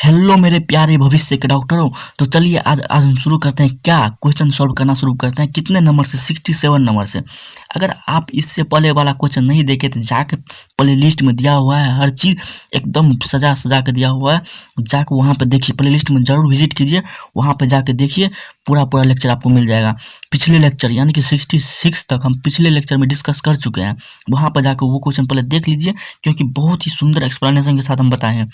Hello मेरे प्यारे भविष्य के डॉक्टरों। तो चलिए आज हम शुरू करते हैं। क्या क्वेश्चन सॉल्व करना शुरू करते हैं। कितने नंबर से? 67 नंबर से। अगर आप इससे पहले वाला क्वेश्चन नहीं देखे तो जाके प्ले लिस्ट में दिया हुआ है, हर चीज़ एकदम सजा सजा के दिया हुआ है, जाके वहाँ पे देखिए, प्ले लिस्ट में ज़रूर विजिट कीजिए, वहाँ पे जाके देखिए, पूरा लेक्चर आपको मिल जाएगा। पिछले लेक्चर यानी कि 66 तक हम पिछले लेक्चर में डिस्कस कर चुके हैं। वहाँ पर जाकर वो क्वेश्चन पहले देख लीजिए, क्योंकि बहुत ही सुंदर एक्सप्लेनेशन के साथ हम बताए हैं।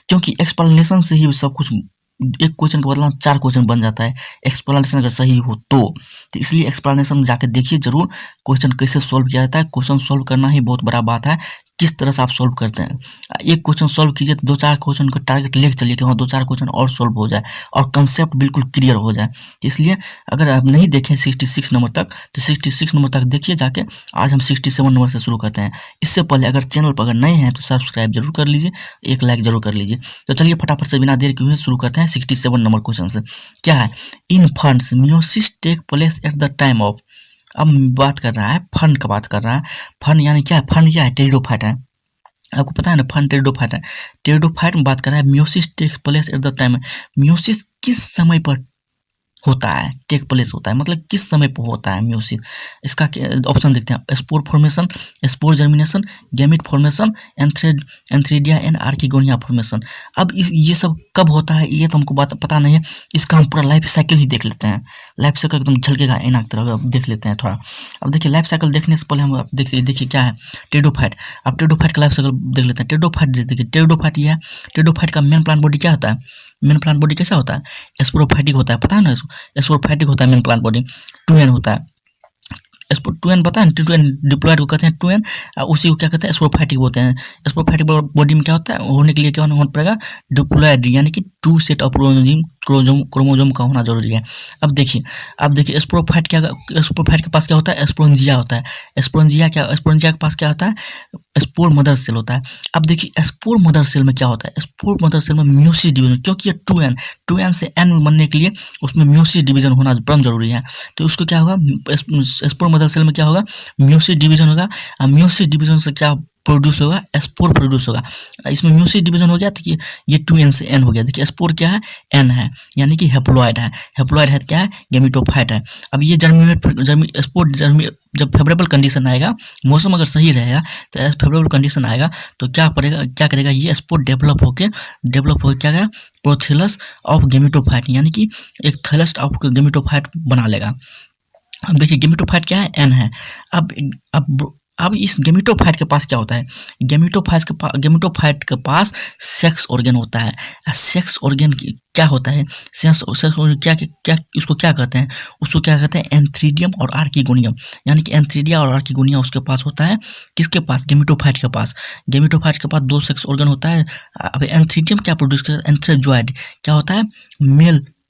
क्योंकि एक्सप्लेनेशन से ही सब कुछ, एक क्वेश्चन का बदला 4 क्वेश्चन बन जाता है, एक्सप्लेनेशन अगर सही हो तो इसलिए एक्सप्लेनेशन जाके देखिए जरूर, क्वेश्चन कैसे सॉल्व किया जाता है। क्वेश्चन सॉल्व करना ही बहुत बड़ा बात है, किस तरह से आप सॉल्व करते हैं। एक क्वेश्चन सॉल्व कीजिए तो 2-4 क्वेश्चन का टारगेट लेके चलिए कि हाँ 2-4 क्वेश्चन और सॉल्व हो जाए और कंसेप्ट बिल्कुल क्लियर हो जाए। इसलिए अगर आप नहीं देखें 66 नंबर तक तो 66 नंबर तक देखिए जाके। आज हम 67 नंबर से शुरू करते हैं। इससे पहले अगर चैनल पर अगर नए हैं तो सब्सक्राइब जरूर कर लीजिए, एक लाइक जरूर कर लीजिए। तो चलिए फटाफट से बिना देर किए हुए शुरू करते हैं 67 नंबर क्वेश्चन से। क्या है? In fungi meiosis take place at the time of. अब बात कर रहा है फंड का, बात कर रहा है। फंड यानी क्या है? फंड क्या है? टेरिडोफाइट है। आपको पता है ना, फंड टेरिडोफाइट है। टेरिडोफाइट में बात कर रहा है meiosis take place at the time. Meiosis किस समय पर होता है? टेक प्लेस होता है, मतलब किस समय पर होता है म्यूसिस। इसका ऑप्शन देखते हैं। Spore formation, spore germination, gamete formation, antheridia and archegonia formation. अब ये सब कब होता है ये तो हमको बात पता नहीं है। इसका हम पूरा लाइफ साइकिल ही देख लेते हैं। लाइफ साइकिल एकदम झलकेगा ऐना की तरह, अब देख लेते हैं थोड़ा। अब देखिए, लाइफ साइकिल देखने से पहले हम देखिए क्या है टेरिडोफाइट। अब टेरिडोफाइट का लाइफ साइकिल देख लेते हैं। टेरिडोफाइट देखिए, टेरिडोफाइट ये है। टेरिडोफाइट का मेन प्लांट बॉडी क्या होता है? मेन प्लांट बॉडी कैसा होता है? स्पोरोफाइटिक होता है, पता है ना। स्पोरोफाइटिक होता है मेन प्लांट बॉडी। 2n होता है। 2n पता है? 2n डिप्लॉयड को कहते हैं 2n, उसी को क्या कहते हैं? स्पोरोफाइटिक बोलते हैं। स्पोरोफाइटिक बॉडी में क्या होता है? होने के लिए क्या होना पड़ेगा? डिप्लॉयड, यानी कि 2 सेट ऑफ क्रोमोजोम का होना जरूरी है। अब देखिए स्पोरोफाइट स्पोरोफाइट के पास क्या होता है? स्पोरेंजिया होता है। स्पोरेंजिया के पास क्या होता है? स्पोर मदर सेल होता है। अब देखिए स्पोर मदर सेल में क्या होता है? स्पोर मदर सेल में मियोसिस डिवीजन, क्योंकि ये 2n से n बनने के लिए उसमें मियोसिस डिवीजन होना परम जरूरी है। तो उसको क्या होगा? स्पोर मदर सेल में क्या होगा? मियोसिस डिवीजन होगा। मियोसिस डिवीजन से क्या प्रोड्यूस होगा? स्पोर प्रोड्यूस होगा। इसमें म्यूसिस डिवीजन हो गया तो ये 2n से n हो गया। देखिए स्पोर क्या है? n है, यानी कि हेप्लॉइड है। हेप्लॉइड है क्या है? गैमेटोफाइट है। अब ये स्पोर जब फेवरेबल कंडीशन आएगा, मौसम अगर सही रहेगा तो फेवरेबल कंडीशन आएगा तो क्या करेगा? ये स्पोर डेवलप होके क्या करेगा? प्रोथेलस ऑफ गैमेटोफाइट, यानी कि एक थैलस ऑफ गैमेटोफाइट बना लेगा। अब देखिए गैमेटोफाइट क्या है? n है। अब इस गैमेटोफाइट के पास क्या होता है? गैमेटोफाइट के पास सेक्स ऑर्गन होता है। सेक्स ऑर्गन क्या होता है? सेक्स ऑर्गन क्या उसको क्या कहते हैं? उसको क्या कहते हैं? एंथ्रीडियम और आर्किगोनियम, यानी कि एंथ्रीडिया और आर्किगोनिया उसके पास होता है। किसके पास? गैमेटोफाइट के पास। गैमेटोफाइट के पास 2 सेक्स ऑर्गन होता है। अब एंथ्रीडियम क्या प्रोड्यूस करता है? एंथ्रेजॉइड क्या होता है?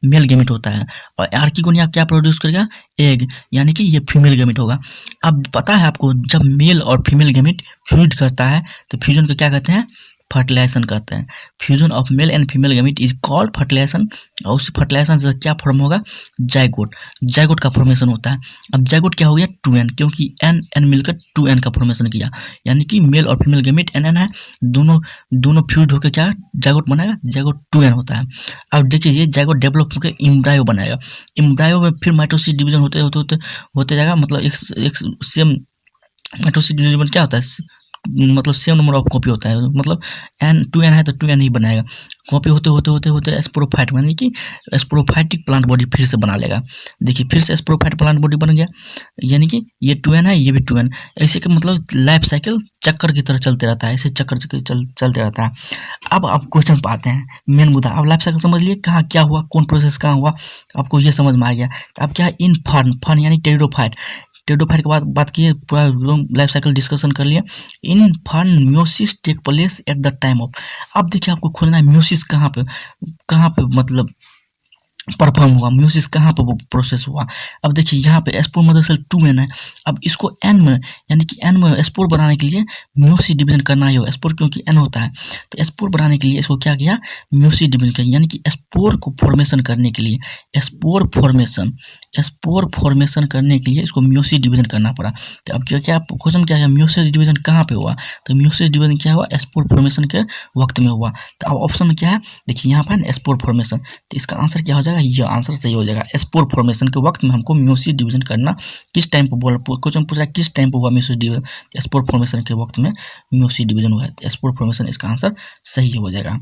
मेल गैमेट होता है। और आर्किगोनिया क्या प्रोड्यूस करेगा? एग, यानी कि ये फीमेल गैमेट होगा। अब पता है आपको, जब मेल और फीमेल गैमेट फ्यूज करता है तो फ्यूजन को क्या कहते हैं? फर्टिलाइजेशन कहते हैं। Fusion of male and female gamete is called fertilisation. और उस फर्टिलाइजेशन से क्या फॉर्म होगा? जाइगोट का फॉर्मेशन होता है। अब जाइगोट क्या हो गया? 2n, क्योंकि n मिलकर 2n का फॉर्मेशन किया, यानी कि मेल और फीमेल गैमेट n है, दोनों फ्यूज होकर क्या जाइगोट बनाएगा? जाइगोट 2n होता है। अब देखिए ये जाइगोट डेवलप होकर इम्ब्रायो बनाएगा। इम्ब्रायो में फिर माइटोसिस डिवीजन होते जाएगा, मतलब एक सेम माइटोसिस डिवीजन क्या होता है? मतलब सेम नंबर ऑफ कॉपी होता है, मतलब n 2n है तो 2n ही बनाएगा। कॉपी होते स्पोरोफाइट, यानी कि स्पोरोफाइटिक प्लांट बॉडी फिर से बना लेगा। देखिए फिर से स्पोरोफाइट प्लांट बॉडी बन गया, यानी कि ये 2n है, ये भी 2n। ऐसे के मतलब लाइफ साइकिल चक्कर की तरह चलते रहता है, ऐसे चक्कर चलते रहता है। अब क्वेश्चन पे आते हैं, मेन मुद्दा। अब लाइफ साइकिल समझ लिए, कहाँ क्या हुआ, कौन प्रोसेस कहाँ हुआ, आपको ये समझ में आ गया। अब क्या है? इन फन यानी टेरिडोफाइट के बाद बात की, पूरा लाइफ साइकिल डिस्कशन कर लिया। In fungi meiosis take place at the time of. अब देखिए आपको खोजना है म्यूसिस कहाँ पे मतलब परफॉर्म हुआ, म्यूसिस कहाँ पर प्रोसेस हुआ। अब देखिए यहाँ पे स्पोर मदर सेल 2n है। अब इसको n में यानी कि n में स्पोर बनाने के लिए म्यूसिस डिवीजन करना ही हो, स्पोर क्योंकि n होता है, तो स्पोर बनाने के लिए इसको क्या किया, म्यूसिस डिवीजन किया। यानी कि स्पोर को फॉर्मेशन करने के लिए, स्पोर फॉर्मेशन करने के लिए इसको म्यूसिस डिवीजन करना पड़ा। तो अब क्या क्वेश्चन क्या है, म्यूसिस डिवीजन कहाँ पे हुआ, तो म्यूसिस डिवीजन क्या हुआ, स्पोर फॉर्मेशन के वक्त में हुआ। तो अब ऑप्शन में क्या है, देखिए यहाँ पर स्पोर फॉर्मेशन, तो इसका आंसर क्या हो जाएगा, ये आंसर सही हो जाएगा। स्पोर फॉर्मेशन के वक्त में हमको म्यूसिस डिवीजन करना, किस टाइम पर बोला, क्वेश्चन पूछा किस टाइम पर हुआ म्यूसिस डिवीजन, स्पोर फॉर्मेशन के वक्त में म्यूसिस डिवीजन हुआ है। स्पोर फॉर्मेशन इसका आंसर सही हो जाएगा।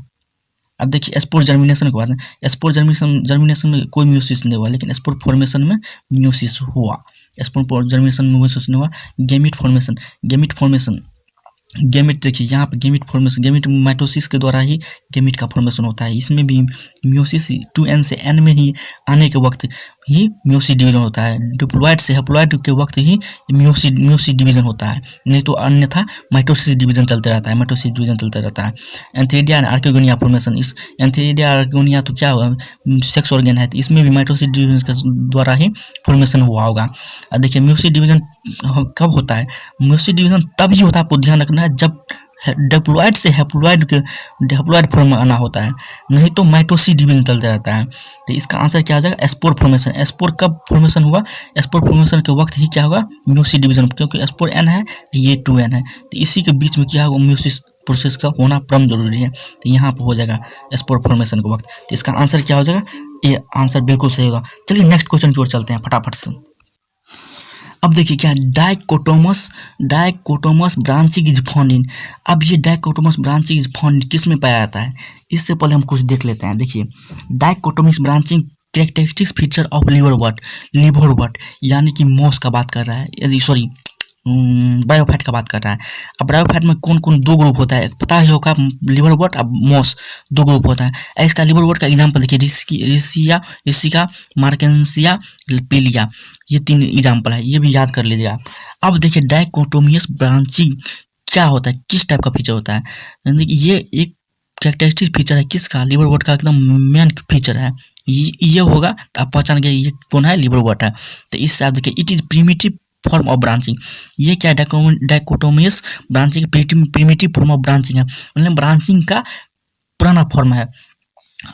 अब देखिए स्पोर जर्मिनेशन के बाद, स्पोर जर्मिनेशन में कोई म्यूसिस नहीं हुआ, लेकिन स्पोर फॉर्मेशन में म्यूसिस हुआ। स्पोर जर्मिनेशन में म्यूसिस नहीं हुआ। गेमिट फॉर्मेशन गेमिट, देखिए यहाँ पे गेमिट फॉर्मेशन, गेमिट माइटोसिस के द्वारा ही गेमिट का फॉर्मेशन होता है। इसमें भी म्यूसिस 2n से n में ही आने के वक्त ही म्यूसिस डिवीजन होता है। डिप्लॉयड से हैप्लॉयड के वक्त ही म्यूसिस डिवीजन होता है, नहीं तो अन्यथा माइटोसिस डिवीजन चलते रहता है। एंथेरिडिया आर्किगोनिया फॉर्मेशन, इस एंथेरिडिया आर्किगोनिया तो क्या हुआ, सेक्स ऑर्गन है, तो इसमें भी माइटोसिस डिवीजन के द्वारा ही फॉर्मेशन हुआ होगा। देखिए म्यूसिस डिवीजन कब होता है, म्यूसिस डिवीजन तभी होता है, आपको ध्यान रखना है, जब डिप्लॉयड से हैप्लॉयड फॉर्म में आना होता है, नहीं तो माइटोसिस डिवीजन चलता रहता है। तो इसका आंसर क्या हो जाएगा, स्पोर फॉर्मेशन। स्पोर कब फॉर्मेशन हुआ, स्पोर फॉर्मेशन के वक्त ही क्या होगा, म्यूसिस डिवीजन, क्योंकि स्पोर n है, ये 2n है, तो इसी के बीच में क्या होगा, म्यूसिस प्रोसेस का होना परम जरूरी है। तो यहाँ पर हो जाएगा स्पोर फॉर्मेशन के वक्त। तो इसका आंसर क्या हो जाएगा, ये आंसर बिल्कुल सही होगा। चलिए नेक्स्ट क्वेश्चन की ओर चलते हैं फटाफट से। अब देखिए क्या, डाइकोटोमस ब्रांचिंग इज फाउंड इन। अब ये डाइकोटोमस ब्रांचिंग इज फाउंड किस में पाया जाता है, इससे पहले हम कुछ देख लेते हैं। देखिए dichotomous branching characteristics feature of liver what यानी कि मॉस का बात कर रहा है, सॉरी ब्रायोफाइट का बात कर रहा है। अब ब्रायोफाइट में कौन कौन दो ग्रुप होता है पता ही होगा, लिवर वट अब मॉस, दो ग्रुप होता है। इसका लिवर वट का एग्जाम्पल देखिए, रिसिका, मार्केंसिया, पीलिया, ये 3 एग्जाम्पल है, ये भी याद कर लीजिएगा। अब देखिए डाइकोटोमियस ब्रांचिंग क्या होता है, किस टाइप का फीचर होता है, यानी कि ये एक कैरेक्टरिस्टिक फीचर है किसका, लिवर वट का एकदम मेन फीचर है। ये होगा तो आप पहचान गए ये कौन है, लिवर वट है। तो इससे आप देखिए it is primitive form of branching, ये क्या dichotomous branching primitive form of branching है, मतलब ब्रांचिंग का पुराना फॉर्म है।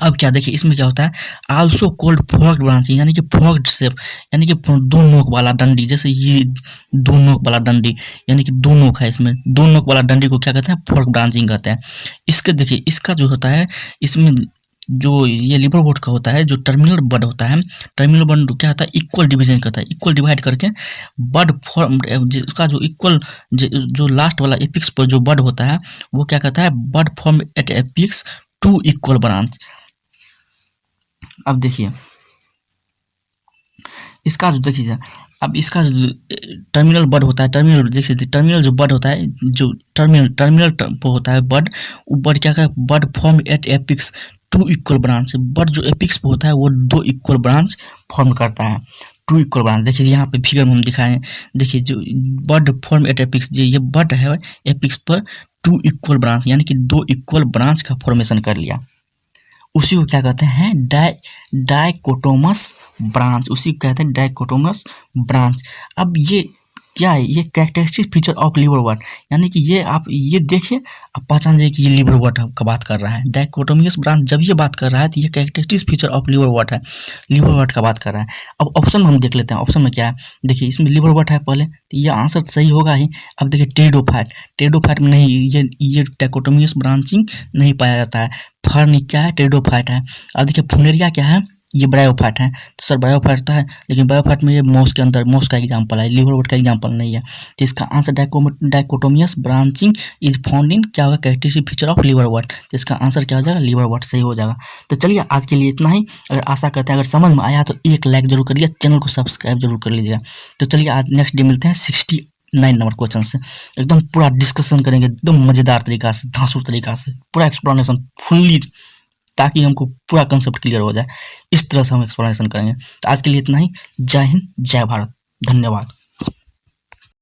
अब क्या देखिए इसमें क्या होता है, आल्सो कोल्ड फोर्क्ड ब्रांचिंग, यानी कि फोर्क्ड शेप, यानी कि दो नोक वाला डंडी, जैसे ये दो नोक वाला डंडी, यानी कि दो नोक है, इसमें दो नोक वाला डंडी को क्या कहते हैं, फोर्क ब्रांचिंग कहते हैं। इसके देखिए इसका जो होता है, इसमें जो ये लिवर वट का होता है, जो टर्मिनल बड होता है, टर्मिनल बड क्या होता है, इक्वल डिवीजन करता है, इक्वल डिवाइड करके बड फॉर्म, उसका जो इक्वल जो लास्ट वाला एपिक्स पर जो बड होता है वो क्या कहता है, bud form at apex 2 equal branch. अब देखिए इसका जो देखिए, अब इसका जो टर्मिनल बड होता है, टर्मिनल देखिए, टर्मिनल जो बड होता है, जो टर्मिनल होता है बड, वो बड क्या कहता है, bud form at apex 2 equal branch. Bud जो एपिक्स पे होता है वो 2 इक्वल ब्रांच फॉर्म करता है, 2 इक्वल ब्रांच। देखिए यहाँ पे फिगर में हम दिखाएं, देखिए जो बड फॉर्म एट एपिक्स, ये बड है एपिक्स पर 2 इक्वल ब्रांच, यानी कि 2 इक्वल ब्रांच का फॉर्मेशन कर लिया, उसी को क्या कहते हैं, डाइकोटोमस ब्रांच, उसी को कहते हैं डाइकोटोमस ब्रांच। अब ये क्या है, ये characteristic feature of liver what, यानी कि ये आप ये देखिए, आप पहचान जाइए कि ये लिवर वट का बात कर रहा है। डाइकोटोमियस ब्रांच जब ये बात कर रहा है तो ये characteristic feature of liver what है, लिवर वट का बात कर रहा है। अब ऑप्शन में हम देख लेते हैं, ऑप्शन में क्या है, देखिए इसमें लिवर वट है पहले, तो ये आंसर सही होगा ही। अब देखिए टेरिडोफाइट में नहीं, ये डाइकोटोमियस ब्रांचिंग नहीं पाया जाता है। फर्न क्या है, टेरिडोफाइट है। अब देखिए फुनेरिया क्या है, ये ब्रायोफाइट है। तो सर ब्रायोफाइट तो है, लेकिन ब्रायोफाइट में ये मॉस के अंदर मॉस का एग्जांपल है, लिवर वट का एग्जांपल नहीं है। तो इसका answer dichotomous branching is found in क्या होगा, characteristic feature of liverwort. तो इसका आंसर क्या हो जाएगा, लिवर वट सही हो जाएगा। तो चलिए आज के लिए इतना ही। अगर आशा करते हैं अगर समझ में आया तो एक लाइक जरूर करिए, चैनल को सब्सक्राइब जरूर कर लीजिएगा। तो चलिए आज नेक्स्ट डे मिलते हैं 69 नंबर क्वेश्चन से, एकदम पूरा डिस्कशन करेंगे, एकदम मजेदार तरीका से, धांसू तरीका से, पूरा एक्सप्लेनेशन फुल्ली, ताकि हमको पूरा कंसेप्ट क्लियर हो जाए। इस तरह से हम एक्सप्लेनेशन करेंगे। तो आज के लिए इतना ही। जय हिंद, जय भारत, धन्यवाद।